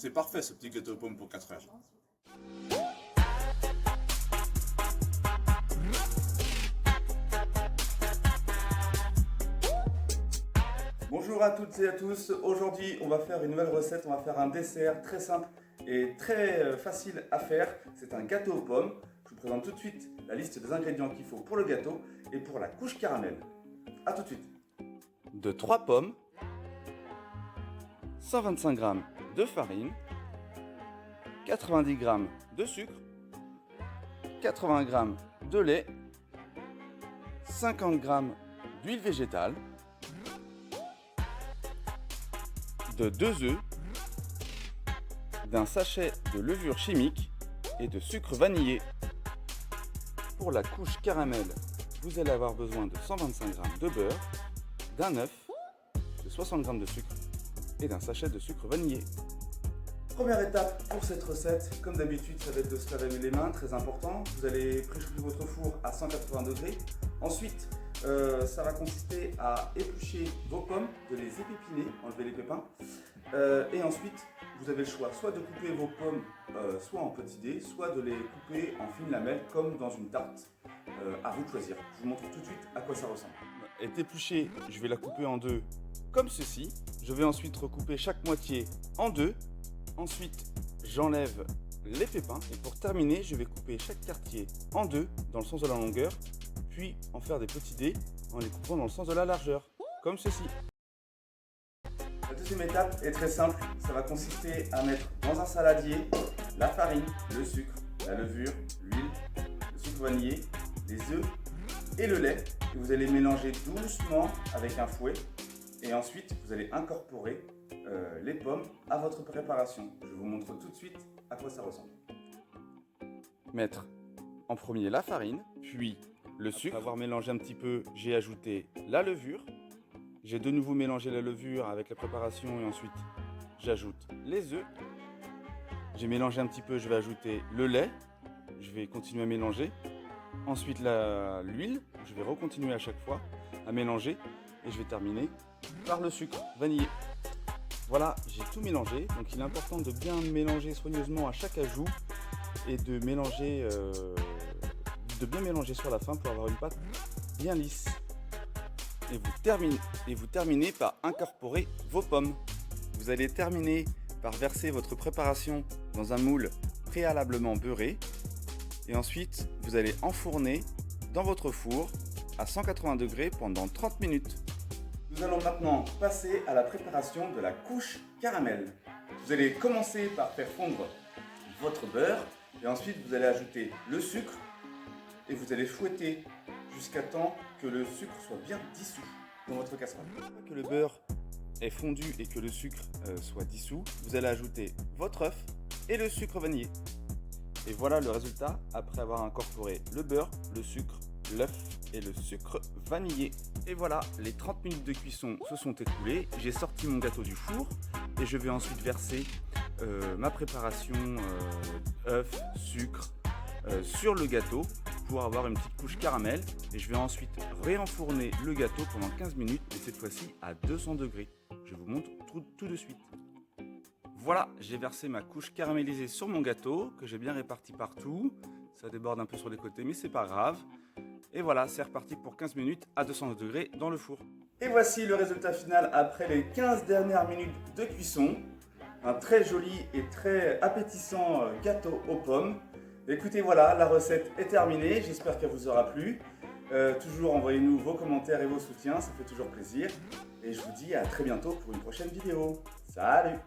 C'est parfait ce petit gâteau aux pommes pour 4 heures. Bonjour à toutes et à tous, aujourd'hui on va faire une nouvelle recette, on va faire un dessert très simple et très facile à faire. C'est un gâteau aux pommes. Je vous présente tout de suite la liste des ingrédients qu'il faut pour le gâteau et pour la couche caramel. A tout de suite. De 3 pommes, 125 g de farine, 90 g de sucre, 80 g de lait, 50 g d'huile végétale, de 2 œufs, d'un sachet de levure chimique et de sucre vanillé. Pour la couche caramel, vous allez avoir besoin de 125 g de beurre, d'un œuf, de 60 g de sucre et d'un sachet de sucre vanillé. Première étape pour cette recette, comme d'habitude, ça va être de se laver les mains, très important. Vous allez préchauffer votre four à 180 degrés. Ensuite, ça va consister à éplucher vos pommes, de les épépiner, enlever les pépins. Et ensuite, vous avez le choix soit de couper vos pommes soit en petits dés, soit de les couper en fines lamelles comme dans une tarte. À vous de choisir. Je vous montre tout de suite à quoi ça ressemble. Est épluchée, je vais la couper en deux comme ceci. Je vais ensuite recouper chaque moitié en deux. Ensuite, j'enlève les pépins et pour terminer, je vais couper chaque quartier en deux dans le sens de la longueur, puis en faire des petits dés en les coupant dans le sens de la largeur, comme ceci. La deuxième étape est très simple, ça va consister à mettre dans un saladier la farine, le sucre, la levure, l'huile, le sucre vanillé, les œufs et le lait. Et vous allez mélanger doucement avec un fouet et ensuite vous allez incorporer les pommes à votre préparation. Je vous montre tout de suite à quoi ça ressemble. Mettre en premier la farine, puis le sucre. Après avoir mélangé un petit peu, j'ai ajouté la levure. J'ai de nouveau mélangé la levure avec la préparation et ensuite j'ajoute les œufs. J'ai mélangé un petit peu, je vais ajouter le lait. Je vais continuer à mélanger. Ensuite l'huile, je vais recontinuer à chaque fois à mélanger et je vais terminer par le sucre vanillé. Voilà, j'ai tout mélangé, donc il est important de bien mélanger soigneusement à chaque ajout et de bien mélanger sur la fin pour avoir une pâte bien lisse. Et vous terminez par incorporer vos pommes. Vous allez terminer par verser votre préparation dans un moule préalablement beurré et ensuite vous allez enfourner dans votre four à 180 degrés pendant 30 minutes. Nous allons maintenant passer à la préparation de la couche caramel. Vous allez commencer par faire fondre votre beurre et ensuite vous allez ajouter le sucre et vous allez fouetter jusqu'à temps que le sucre soit bien dissous dans votre casserole. Une fois que le beurre est fondu et que le sucre soit dissous, vous allez ajouter votre œuf et le sucre vanillé. Et voilà le résultat après avoir incorporé le beurre, le sucre, l'œuf et le sucre vanillé. Et voilà, les 30 minutes de cuisson se sont écoulées. J'ai sorti mon gâteau du four et je vais ensuite verser ma préparation œuf, sucre sur le gâteau pour avoir une petite couche caramel. Et je vais ensuite réenfourner le gâteau pendant 15 minutes et cette fois-ci à 200 degrés. Je vous montre tout de suite. Voilà, j'ai versé ma couche caramélisée sur mon gâteau que j'ai bien réparti partout. Ça déborde un peu sur les côtés mais c'est pas grave. Et voilà, c'est reparti pour 15 minutes à 200 degrés dans le four. Et voici le résultat final après les 15 dernières minutes de cuisson. Un très joli et très appétissant gâteau aux pommes. Écoutez, voilà, la recette est terminée. J'espère qu'elle vous aura plu. Toujours envoyez-nous vos commentaires et vos soutiens, ça fait toujours plaisir. Et je vous dis à très bientôt pour une prochaine vidéo. Salut!